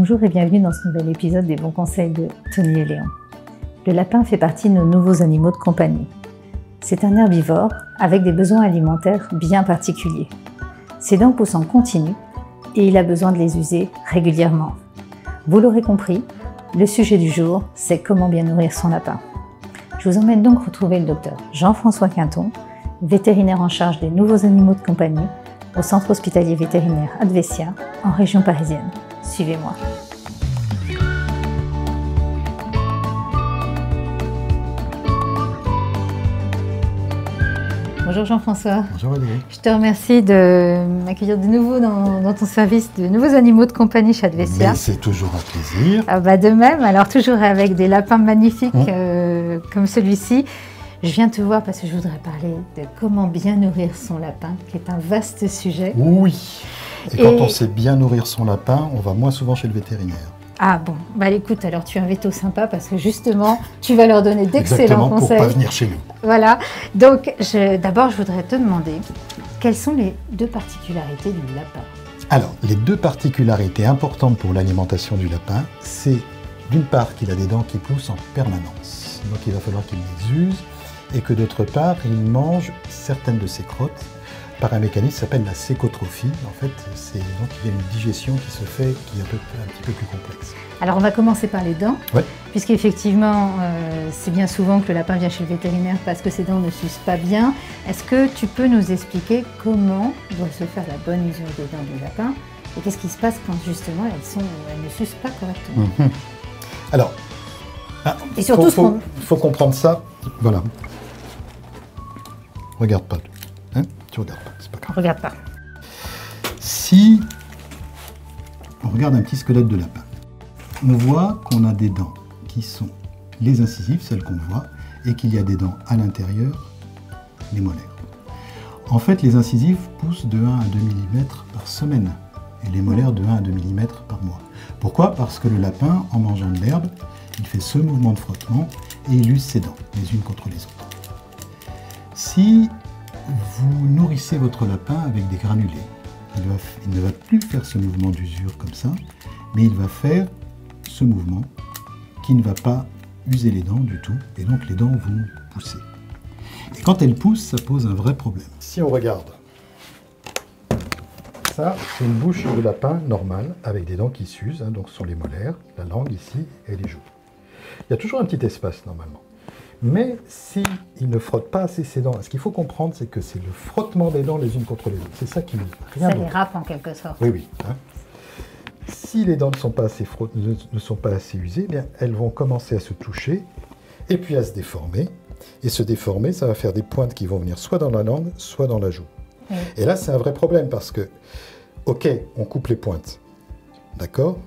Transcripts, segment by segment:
Bonjour et bienvenue dans ce nouvel épisode des bons conseils de Tony et Léon. Le lapin fait partie de nos nouveaux animaux de compagnie. C'est un herbivore avec des besoins alimentaires bien particuliers. Ses dents poussent en continu et il a besoin de les user régulièrement. Vous l'aurez compris, le sujet du jour, c'est comment bien nourrir son lapin. Je vous emmène donc retrouver le docteur Jean-François Quinton, vétérinaire en charge des nouveaux animaux de compagnie au centre hospitalier vétérinaire Advesia, en région parisienne. Suivez-moi. Bonjour Jean-François. Bonjour Valérie. Je te remercie de m'accueillir de nouveau dans ton service de nouveaux animaux de compagnie chez Advesia. Mais c'est toujours un plaisir. De même, alors toujours avec des lapins magnifiques comme celui-ci. Je viens te voir parce que je voudrais parler de comment bien nourrir son lapin, qui est un vaste sujet. Oui. Et quand on sait bien nourrir son lapin, on va moins souvent chez le vétérinaire. Ah bon, écoute, alors tu es un veto sympa parce que justement, tu vas leur donner d'excellents conseils. Pour pas venir chez nous. Voilà, donc d'abord je voudrais te demander, quelles sont les deux particularités du lapin? Alors, les deux particularités importantes pour l'alimentation du lapin, c'est d'une part qu'il a des dents qui poussent en permanence. Donc il va falloir qu'il les use. Et que d'autre part, il mange certaines de ses crottes par un mécanisme qui s'appelle la sécotrophie. En fait, c'est donc il y a une digestion qui se fait qui est un petit peu plus complexe. Alors on va commencer par les dents, puisqu'effectivement, c'est bien souvent que le lapin vient chez le vétérinaire parce que ses dents ne s'usent pas bien. Est-ce que tu peux nous expliquer comment doit se faire la bonne usure des dents du lapin et qu'est-ce qui se passe quand justement elles ne s'usent pas correctement? Alors, et surtout, faut comprendre ça. Voilà. Regarde pas. Hein? Tu regardes pas, c'est pas grave. Regarde pas. Si on regarde un petit squelette de lapin, on voit qu'on a des dents qui sont les incisives, celles qu'on voit, et qu'il y a des dents à l'intérieur, les molaires. En fait, les incisives poussent de 1 à 2 mm par semaine, et les molaires de 1 à 2 mm par mois. Pourquoi? Parce que le lapin, en mangeant de l'herbe, il fait ce mouvement de frottement et il use ses dents, les unes contre les autres. Si vous nourrissez votre lapin avec des granulés, il ne va plus faire ce mouvement d'usure comme ça, mais il va faire ce mouvement qui ne va pas user les dents du tout, et donc les dents vont pousser. Et quand elles poussent, ça pose un vrai problème. Si on regarde, ça c'est une bouche de lapin normale, avec des dents qui s'usent, donc ce sont les molaires, la langue ici et les joues. Il y a toujours un petit espace normalement. Mais s'il ne frotte pas assez ses dents, ce qu'il faut comprendre, c'est que c'est le frottement des dents les unes contre les autres. C'est ça qui rien ça les râpe en quelque sorte. Oui. Si les dents ne sont pas assez usées, eh bien, elles vont commencer à se toucher et puis à se déformer. Et se déformer, ça va faire des pointes qui vont venir soit dans la langue, soit dans la joue. Oui. Et là, c'est un vrai problème parce que, ok, on coupe les pointes, d'accord ?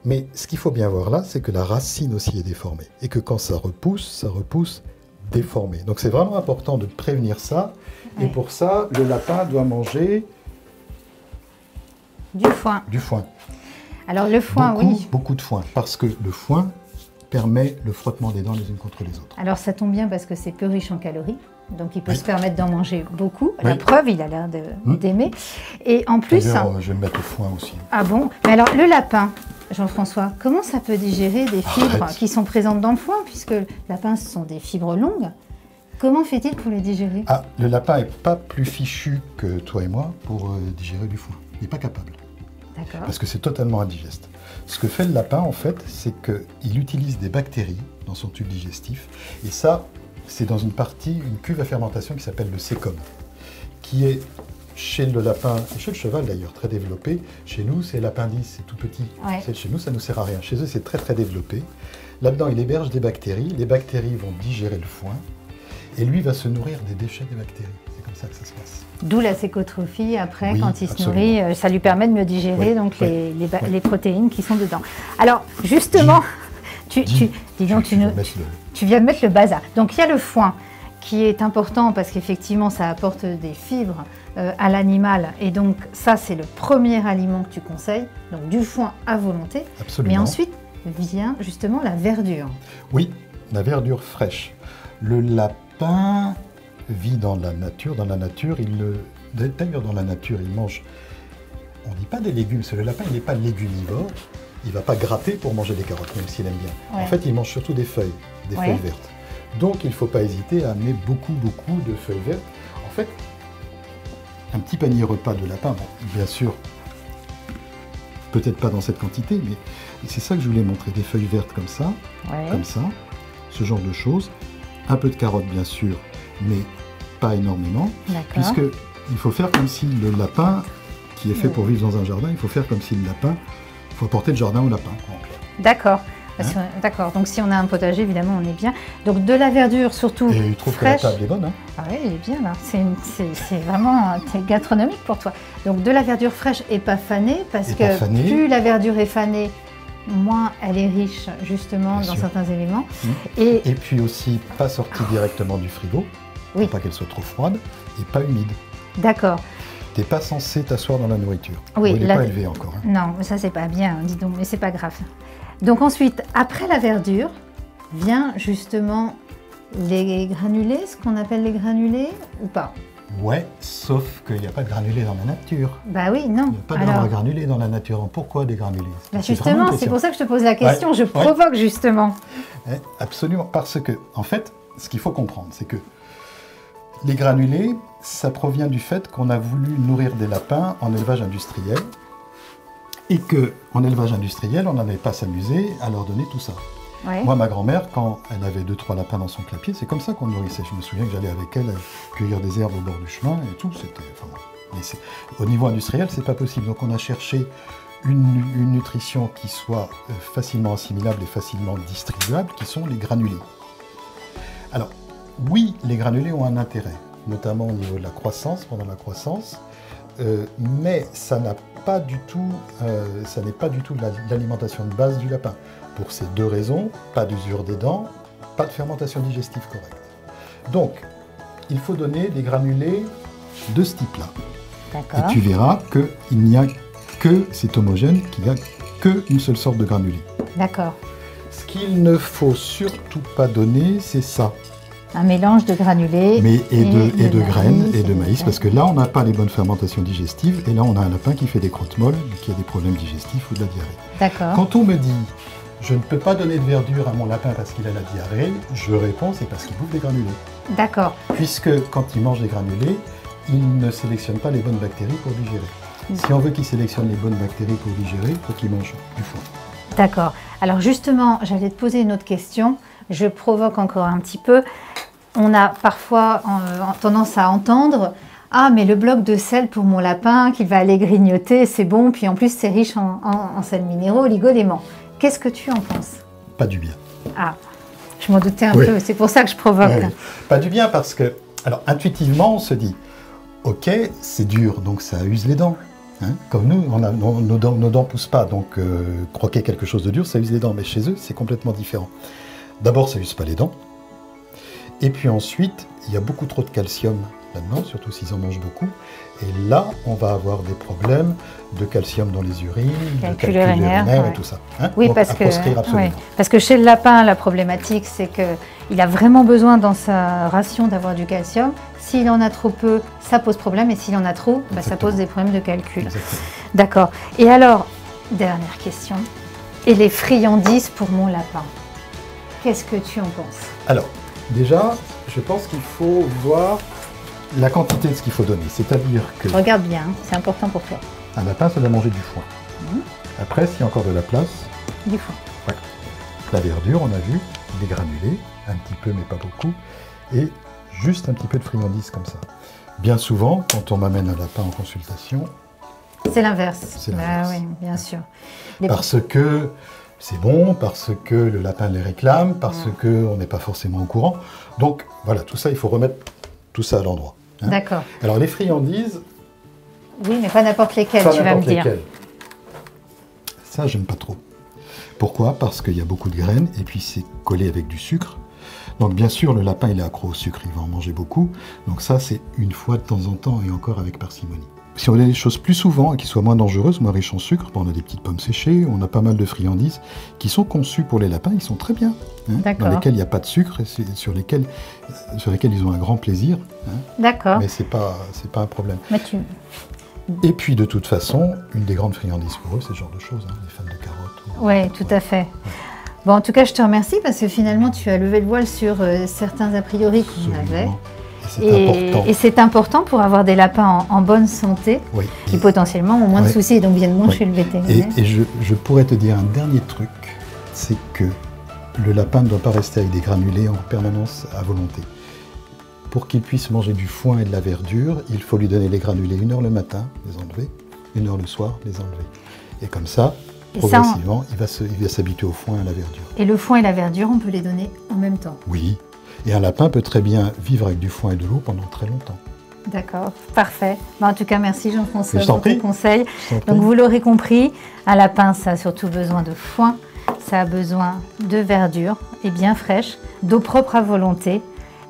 Mais ce qu'il faut bien voir là, c'est que la racine aussi est déformée. Et que quand ça repousse déformé. Donc c'est vraiment important de prévenir ça. Et pour ça, le lapin doit manger du foin. Du foin. Alors le foin, Beaucoup de foin. Parce que le foin permet le frottement des dents les unes contre les autres. Alors ça tombe bien parce que c'est peu riche en calories. Donc il peut se permettre d'en manger beaucoup. La preuve, il a l'air d'aimer. Et en plus... D'ailleurs, je vais me mettre au foin aussi. Ah bon? Mais alors le lapin, Jean-François, comment ça peut digérer des fibres qui sont présentes dans le foin, puisque le lapin, ce sont des fibres longues? Comment fait-il pour les digérer? Le lapin n'est pas plus fichu que toi et moi pour digérer du foin. Il n'est pas capable. D'accord. Parce que c'est totalement indigeste. Ce que fait le lapin, en fait, c'est qu'il utilise des bactéries dans son tube digestif. Et ça, c'est dans une cuve à fermentation qui s'appelle le sécom, qui est chez le lapin, et chez le cheval d'ailleurs, très développé. Chez nous, c'est l'appendice, c'est tout petit. Chez nous, ça ne nous sert à rien. Chez eux, c'est très très développé. Là-dedans, il héberge des bactéries. Les bactéries vont digérer le foin. Et lui va se nourrir des déchets des bactéries. C'est comme ça que ça se passe. D'où la sécotrophie, après, quand il se nourrit, ça lui permet de mieux digérer les protéines qui sont dedans. Alors, justement, tu viens de mettre le bazar. Donc, il y a le foin qui est important parce qu'effectivement, ça apporte des fibres à l'animal. Et donc, ça, c'est le premier aliment que tu conseilles. Donc, du foin à volonté. Absolument. Mais ensuite vient justement la verdure. Oui, la verdure fraîche. Le lapin vit dans la nature. D'ailleurs, dans la nature, il mange, on ne dit pas des légumes, parce que le lapin, il n'est pas légumivore, il ne va pas gratter pour manger des carottes, même s'il aime bien. Ouais. En fait, il mange surtout des feuilles vertes. Donc, il ne faut pas hésiter à amener beaucoup de feuilles vertes. En fait, un petit panier repas de lapin, bon, bien sûr, peut-être pas dans cette quantité, mais c'est ça que je voulais montrer, des feuilles vertes comme ça, ce genre de choses. Un peu de carottes, bien sûr, mais pas énormément, puisque il faut faire comme si le lapin, qui est fait pour vivre dans un jardin, il faut faire comme si le lapin, il faut apporter le jardin au lapin. D'accord. D'accord, donc si on a un potager, évidemment, on est bien. Donc de la verdure, surtout fraîche. Et il trouve que la table est bonne. Hein. Ah oui, elle est bien là. C'est vraiment gastronomique pour toi. Donc de la verdure fraîche et pas fanée, parce que plus la verdure est fanée, moins elle est riche justement dans certains éléments. Et puis aussi, pas sortie directement du frigo, pour pas qu'elle soit trop froide, et pas humide. D'accord. Tu n'es pas censé t'asseoir dans la nourriture. Oui, il n'est pas élevé encore. Hein. Non, ça c'est pas bien, dis donc, mais c'est pas grave. Donc ensuite, après la verdure, vient justement les granulés, ce qu'on appelle les granulés, ou pas? Ouais, sauf qu'il n'y a pas de granulés dans la nature. Bah oui, non. Il n'y a pas d'arbres granulés dans la nature. Pourquoi des granulés? Bah justement, c'est pour ça que je te pose la question, je provoque justement. Absolument, parce que, en fait, ce qu'il faut comprendre, c'est que les granulés, ça provient du fait qu'on a voulu nourrir des lapins en élevage industriel, et qu'en élevage industriel, on n'allait pas s'amuser à leur donner tout ça. Moi, ma grand-mère, quand elle avait 2-3 lapins dans son clapier, c'est comme ça qu'on nourrissait. Je me souviens que j'allais avec elle cueillir des herbes au bord du chemin et tout. Mais au niveau industriel, c'est pas possible. Donc on a cherché une nutrition qui soit facilement assimilable et facilement distribuable, qui sont les granulés. Alors, oui, les granulés ont un intérêt, notamment au niveau de la croissance, pendant la croissance, mais ça n'a pas du tout, ça n'est pas du tout l'alimentation de base du lapin. Pour ces deux raisons, pas d'usure des dents, pas de fermentation digestive correcte. Donc, il faut donner des granulés de ce type-là. Et tu verras qu'il n'y a que, c'est homogène, qu'il n'y a qu'une seule sorte de granulé. D'accord. Ce qu'il ne faut surtout pas donner, c'est ça. Un mélange de granulés et de graines et de maïs, parce que là, on n'a pas les bonnes fermentations digestives, et là, on a un lapin qui fait des crottes molles, qui a des problèmes digestifs ou de la diarrhée. D'accord. Quand on me dit, je ne peux pas donner de verdure à mon lapin parce qu'il a la diarrhée, je réponds, c'est parce qu'il bouffe des granulés. D'accord. Puisque quand il mange des granulés, il ne sélectionne pas les bonnes bactéries pour digérer. Si on veut qu'il sélectionne les bonnes bactéries pour digérer, il faut qu'il mange du foin. D'accord. Alors justement, j'allais te poser une autre question. Je provoque encore un petit peu. On a parfois tendance à entendre « Ah, mais le bloc de sel pour mon lapin qu'il va aller grignoter, c'est bon, puis en plus c'est riche en sels minéraux, oligodéments. » Qu'est-ce que tu en penses? Pas du bien. Ah, je m'en doutais un peu, c'est pour ça que je provoque. Pas du bien parce que, alors intuitivement, on se dit « Ok, c'est dur, donc ça use les dents. » Comme nous, nos dents poussent pas, donc croquer quelque chose de dur, ça use les dents. Mais chez eux, c'est complètement différent. D'abord, ça use pas les dents. Et puis ensuite, il y a beaucoup trop de calcium là-dedans, surtout s'ils en mangent beaucoup. Et là, on va avoir des problèmes de calcium dans les urines, de calcul urinaire et tout ça. Oui, donc, parce que chez le lapin, la problématique, c'est qu'il a vraiment besoin dans sa ration d'avoir du calcium. S'il en a trop peu, ça pose problème. Et s'il en a trop, ça pose des problèmes de calcul. D'accord. Et alors, dernière question. Et les friandises pour mon lapin? Qu'est-ce que tu en penses? Alors, déjà, je pense qu'il faut voir la quantité de ce qu'il faut donner. C'est-à-dire que... Regarde bien, c'est important pour toi. Un lapin, ça doit manger du foin. Après, s'il y a encore de la place... Du foin. Ouais. La verdure, on a vu, des granulés, un petit peu mais pas beaucoup, et juste un petit peu de friandises comme ça. Bien souvent, quand on m'amène un lapin en consultation... C'est l'inverse. C'est l'inverse. Oui, bien sûr. Parce que... c'est bon, parce que le lapin les réclame, parce qu'on n'est pas forcément au courant. Donc voilà, tout ça, il faut remettre tout ça à l'endroit. D'accord. Alors les friandises... Oui, mais pas n'importe lesquelles, tu vas me dire. Ça, j'aime pas trop. Pourquoi? Parce qu'il y a beaucoup de graines, et puis c'est collé avec du sucre. Donc bien sûr, le lapin, il est accro au sucre, il va en manger beaucoup. Donc ça, c'est une fois de temps en temps, et encore avec parcimonie. Si on a des choses plus souvent et qui soient moins dangereuses, moins riches en sucre, on a des petites pommes séchées, on a pas mal de friandises qui sont conçues pour les lapins, ils sont très bien, dans lesquels il n'y a pas de sucre et sur lesquels ils ont un grand plaisir. D'accord. Mais c'est pas un problème. Mais Et puis de toute façon, une des grandes friandises pour eux, c'est ce genre de choses, hein, les fans de carottes. Oui, tout à fait. Bon, en tout cas, je te remercie parce que finalement, tu as levé le voile sur certains a priori qu'on avait. Et c'est important pour avoir des lapins en bonne santé, qui potentiellement ont moins de soucis et donc viennent moins chez le vétérinaire. Et je pourrais te dire un dernier truc, c'est que le lapin ne doit pas rester avec des granulés en permanence à volonté. Pour qu'il puisse manger du foin et de la verdure, il faut lui donner les granulés 1 heure le matin, les enlever, 1 heure le soir, les enlever. Et comme ça, progressivement, il va s'habituer au foin et à la verdure. Et le foin et la verdure, on peut les donner en même temps? Oui. Et un lapin peut très bien vivre avec du foin et de l'eau pendant très longtemps. D'accord, parfait. En tout cas, merci Jean-François pour tes conseils. Donc vous l'aurez compris, un lapin, ça a surtout besoin de foin, ça a besoin de verdure et bien fraîche, d'eau propre à volonté.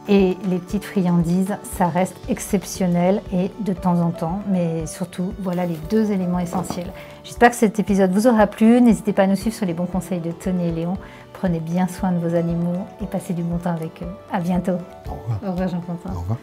Et les petites friandises, ça reste exceptionnel et de temps en temps, mais surtout, voilà les 2 éléments essentiels. J'espère que cet épisode vous aura plu. N'hésitez pas à nous suivre sur les bons conseils de Tony et Léon. Prenez bien soin de vos animaux et passez du bon temps avec eux. À bientôt. Au revoir. Au revoir Jean-François. Au revoir.